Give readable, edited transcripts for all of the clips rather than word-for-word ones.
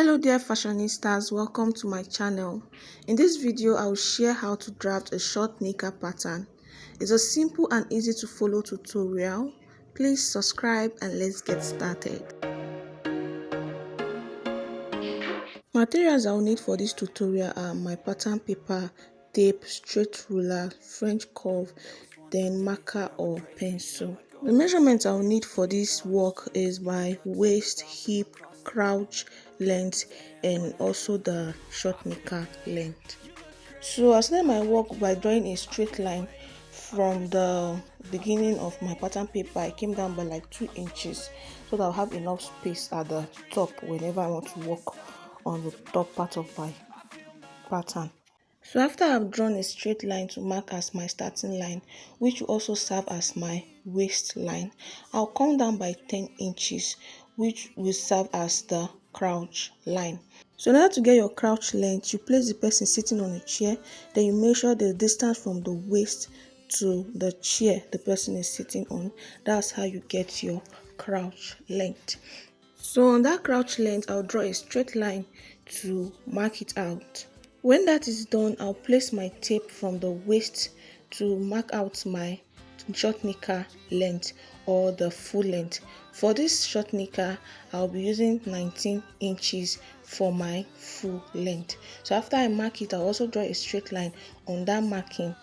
Hello dear fashionistas, welcome to my channel. In this video, I will share how to draft a short knicker pattern. It's a simple and easy to follow tutorial. Please subscribe and let's get started. Materials I will need for this tutorial are my pattern paper, tape, straight ruler, French curve, then marker or pencil. The measurements I will need for this work is my waist, hip, crouch length, and also the short knicker length. So I started my work by drawing a straight line from the beginning of my pattern paper. I came down by like 2 inches so that I'll have enough space at the top whenever I want to work on the top part of my pattern. So after I've drawn a straight line to mark as my starting line, which will also serve as my waistline, I'll come down by 10 inches, which will serve as the crouch line. So in order to get your crouch length, you place the person sitting on a chair, then you measure the distance from the waist to the chair the person is sitting on. That's how you get your crouch length. So on that crouch length, I'll draw a straight line to mark it out. When that is done, I'll place my tape from the waist to mark out my short knicker length or the full length. For this short knicker, I'll be using 19 inches for my full length. So after I mark it, I'll also draw a straight line on that marking.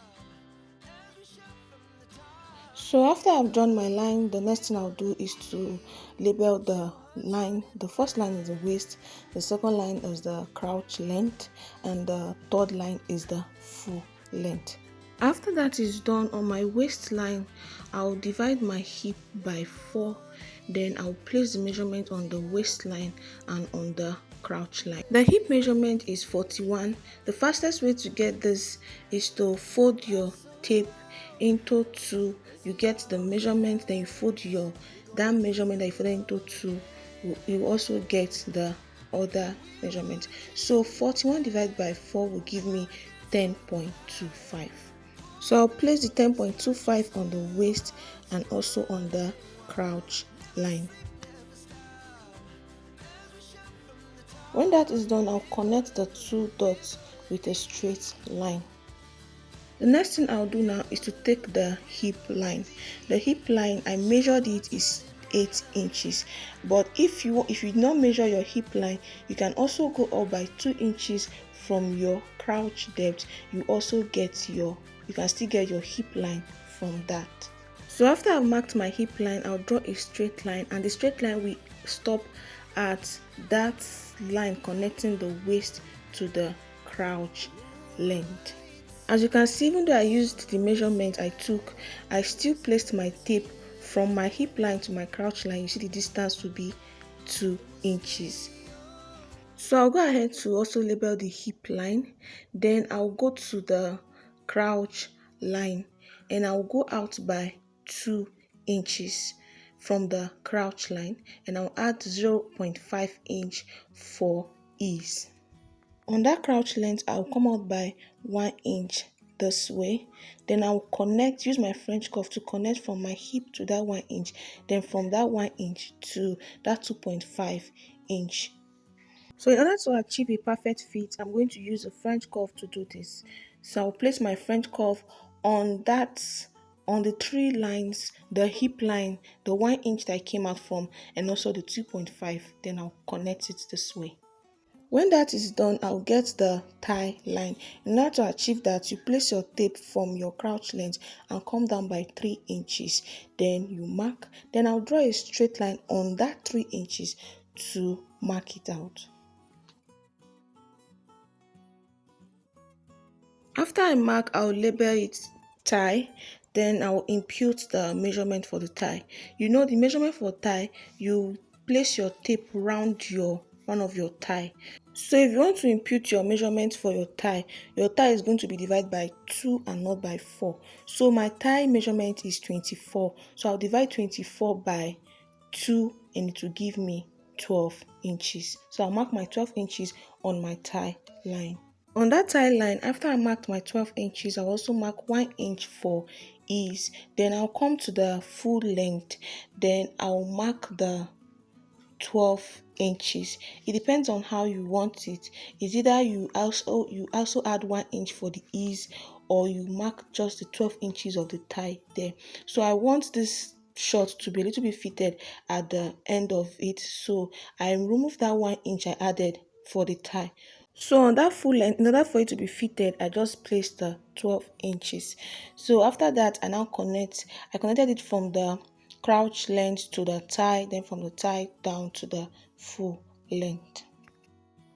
So after I've drawn my line, the next thing I'll do is to label the line. The first line is the waist, the second line is the crouch length, and the third line is the full length. After that is done, on my waistline, I'll divide my hip by 4. Then I'll place the measurement on the waistline and on the crouch line. The hip measurement is 41. The fastest way to get this is to fold your tape into 2. You get the measurement, then you fold that measurement that you folded into 2. You also get the other measurement. So 41 divided by 4 will give me 10.25. So I'll place the 10.25 on the waist and also on the crouch line. When that is done, I'll connect the 2 dots with a straight line. The next thing I'll do now is to take the hip line. The hip line, I measured it, is 8 inches. But if you did not measure your hip line, you can also go up by 2 inches from your crouch depth. You can still get your hip line from that. So after I've marked my hip line, I'll draw a straight line, and the straight line will stop at that line connecting the waist to the crouch length. As you can see, even though I used the measurement I took, I still placed my tape from my hip line to my crouch line. You see the distance will be 2 inches. So I'll go ahead to also label the hip line. Then I'll go to the crouch line and I'll go out by 2 inches from the crouch line, and I'll add 0.5 inch for ease. On that crouch length, I'll come out by 1 inch this way. Then I'll use my French curve to connect from my hip to that 1 inch. Then from that 1 inch to that 2.5 inch. So in order to achieve a perfect fit, I'm going to use a French curve to do this. So I'll place my French curve on the 3 lines, the hip line, the 1 inch that I came out from, and also the 2.5. Then I'll connect it this way. When that is done, I'll get the thigh line. In order to achieve that, you place your tape from your crouch length and come down by 3 inches. Then you mark. Then I'll draw a straight line on that 3 inches to mark it out. After I mark, I'll label it thigh. Then I'll impute the measurement for the thigh. You know the measurement for thigh, you place your tape around one of your thigh. So if you want to impute your measurement for your thigh is going to be divided by 2 and not by 4. So my thigh measurement is 24. So I'll divide 24 by 2 and it will give me 12 inches. So I'll mark my 12 inches on my thigh line. On that thigh line, after I marked my 12 inches, I'll also mark 1 inch for ease. Then I'll come to the full length. Then I'll mark the 12 inches. It depends on how you want it. It's either you also add 1 inch for the ease, or you mark just the 12 inches of the tie there. So I want this short to be a little bit fitted at the end of it, so I removed that 1 inch I added for the tie. So on that full length, in order for it to be fitted, I just placed the 12 inches. So after that, I connected it from the crouch length to the tie, then from the tie down to the full length.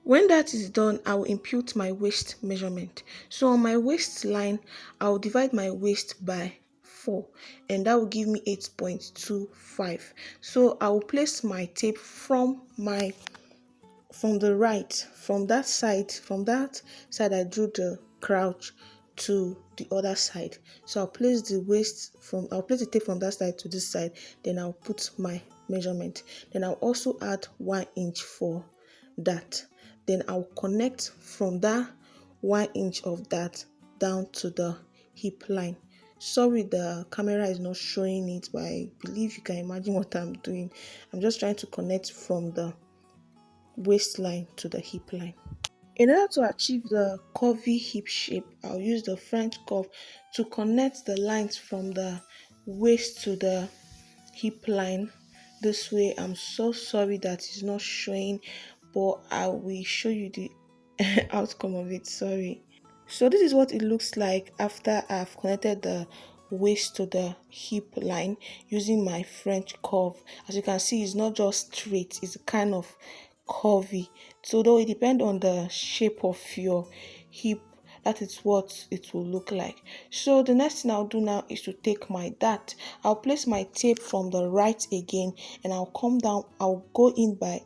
When that is done, I will impute my waist measurement. So on my waistline, I will divide my waist by 4, and that will give me 8.25. So I will place my tape from the right, from that side I drew the crouch to the other side. So I'll place the tape from that side to this side, then I'll put my measurement. Then I'll also add 1 inch for that. Then I'll connect from that 1 inch of that down to the hip line. Sorry, the camera is not showing it, but I believe you can imagine what I'm doing. I'm just trying to connect from the waistline to the hip line. In order to achieve the curvy hip shape, I'll use the French curve to connect the lines from the waist to the hip line. This way, I'm so sorry that it's not showing, but I will show you the outcome of it. Sorry. So this is what it looks like after I've connected the waist to the hip line using my French curve. As you can see, it's not just straight, it's kind of curvy. So though it depends on the shape of your hip, that is what it will look like. So the next thing I'll do now is to take my dart. I'll place my tape from the right again, and I'll come down. I'll go in by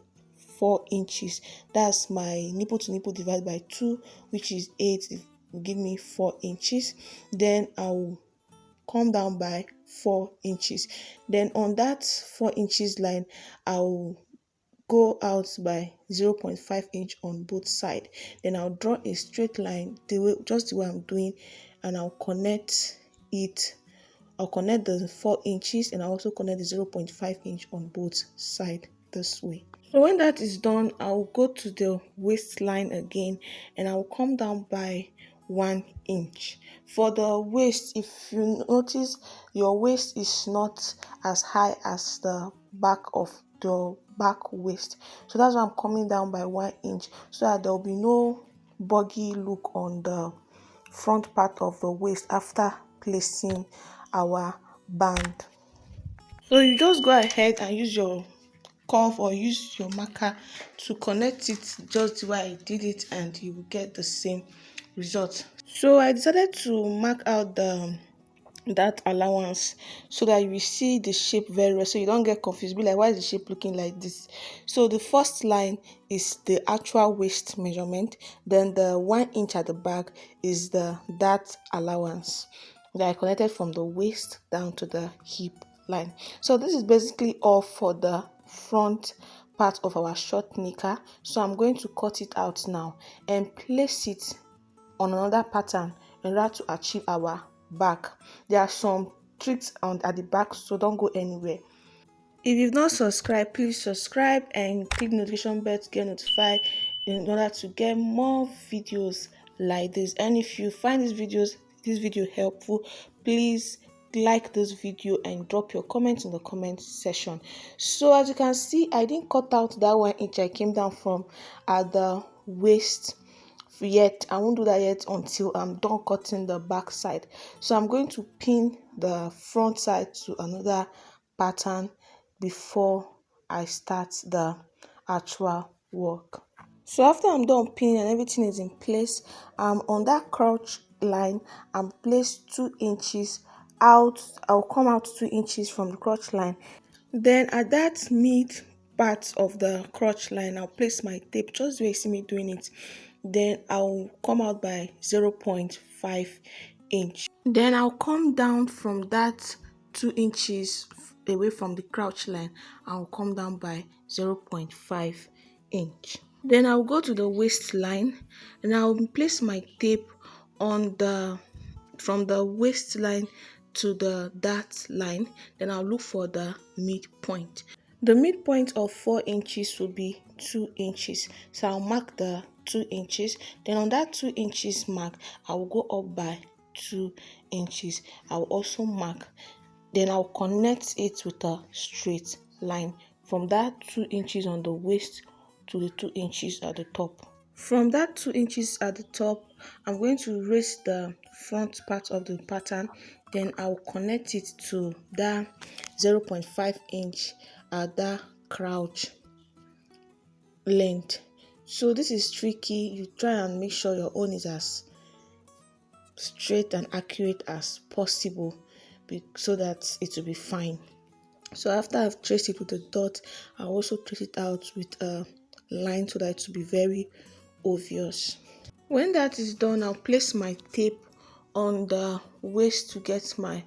4 inches. That's my nipple to nipple divided by 2, which is 8. It will give me 4 inches. Then I'll come down by 4 inches. Then on that 4 inches line, I'll go out by 0.5 inch on both sides. Then I'll draw a straight line just the way I'm doing, and I'll connect it. I'll connect the 4 inches, and I'll also connect the 0.5 inch on both sides this way. So when that is done, I'll go to the waistline again, and I'll come down by 1 inch. For the waist, if you notice, your waist is not as high as the back of the back waist. So that's why I'm coming down by 1 inch, so that there will be no buggy look on the front part of the waist after placing our band. So you just go ahead and use your curve or use your marker to connect it just the way I did it, and you will get the same result. So I decided to mark out that allowance so that you will see the shape very well, so you don't get confused, be like, why is the shape looking like this? So the first line is the actual waist measurement, then the 1 inch at the back is that allowance that I connected from the waist down to the hip line. So this is basically all for the front part of our short knicker. So I'm going to cut it out now and place it on another pattern in order to achieve our back. There are some tricks at the back, so don't go anywhere. If you've not subscribed, please subscribe and click the notification bell to get notified in order to get more videos like this. And if you find this video helpful, please like this video and drop your comments in the comment section. So as you can see, I didn't cut out that 1 inch I came down from at the waist yet. I won't do that yet until I'm done cutting the back side. So I'm going to pin the front side to another pattern before I start the actual work. So after I'm done pinning and everything is in place, on that crotch line, I'm placed 2 inches out. I'll come out 2 inches from the crotch line. Then at that mid part of the crotch line, I'll place my tape just the way you see me doing it. Then I'll come out by 0.5 inch. Then I'll come down from that 2 inches away from the crotch line. I'll come down by 0.5 inch. Then I'll go to the waistline and I'll place my tape from the waistline to the dart line. Then I'll look for the midpoint. The midpoint of 4 inches will be 2 inches. So I'll mark the 2 inches. Then on that 2 inches mark, I will go up by 2 inches. I will also mark. Then I'll connect it with a straight line from that 2 inches on the waist to the 2 inches at the top. From that 2 inches at the top, I'm going to raise the front part of the pattern. Then I'll connect it to that 0.5 inch at that crotch length. So this is tricky. You try and make sure your own is as straight and accurate as possible so that it will be fine. So after I've traced it with a dot, I'll also trace it out with a line so that it will be very obvious. When that is done, I'll place my tape on the waist to get my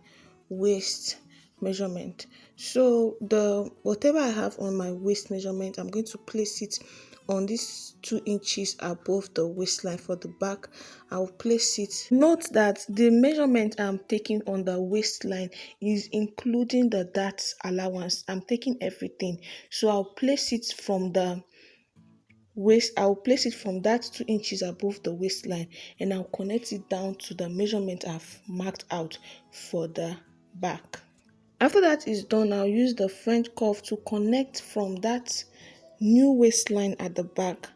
waist measurement. So the whatever I have on my waist measurement, I'm going to place it on this 2 inches above the waistline. For the back, I'll place it. Note that the measurement I'm taking on the waistline is including the dart allowance. I'm taking everything, so I'll place it from the waist. I'll place it from that 2 inches above the waistline, and I'll connect it down to the measurement I've marked out for the back. After that is done, I'll use the French curve to connect from that new waistline at the back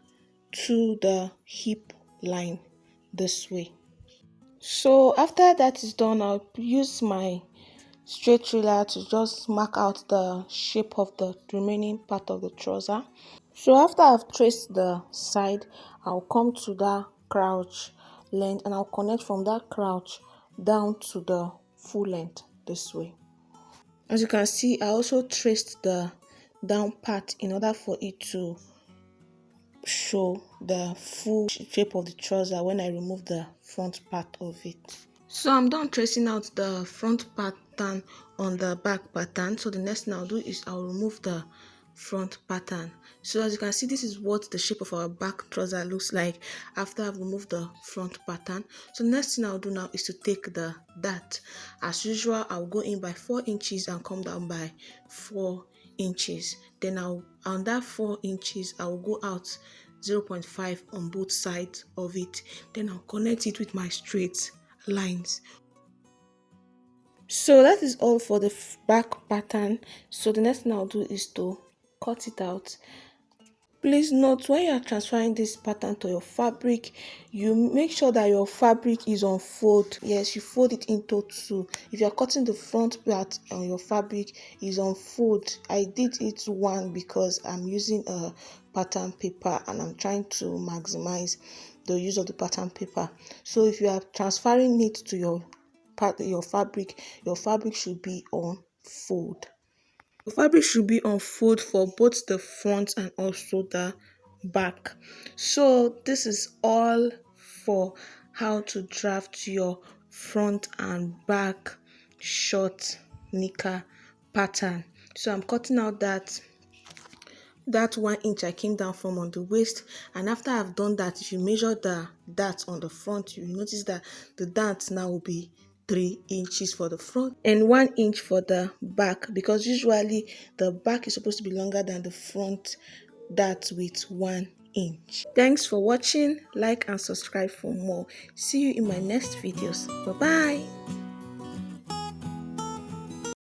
to the hip line this way. So after that is done, I'll use my straight ruler to just mark out the shape of the remaining part of the trouser. So after I've traced the side, I'll come to that crotch length and I'll connect from that crotch down to the full length this way. As you can see, I also traced the down part in order for it to show the full shape of the trouser when I remove the front part of it. So I'm done tracing out the front pattern on the back pattern. So the next thing I'll do is I'll remove the front pattern. So as you can see, this is what the shape of our back trouser looks like after I've removed the front pattern. So the next thing I'll do now is to take the dart. As usual, I'll go in by 4 inches and come down by 4 inches. Then on that 4 inches, I'll go out 0.5 on both sides of it. Then I'll connect it with my straight lines. So that is all for the back pattern. So the next thing I'll do is to cut it out. Please note, when you are transferring this pattern to your fabric, you make sure that your fabric is on fold. Yes, you fold it into two. If you are cutting the front part on your fabric, is on fold. I did it one because I'm using a pattern paper and I'm trying to maximize the use of the pattern paper. So if you are transferring it to your fabric should be on fold. The fabric should be on fold for both the front and also the back. So this is all for how to draft your front and back short knicker pattern. So I'm cutting out that 1 inch I came down from on the waist, and after I've done that, if you measure the dart on the front, you notice that the dart now will be 3 inches for the front and 1 inch for the back, because usually the back is supposed to be longer than the front dart with 1 inch. Thanks for watching. Like and subscribe for more. See you in my next videos. Bye bye.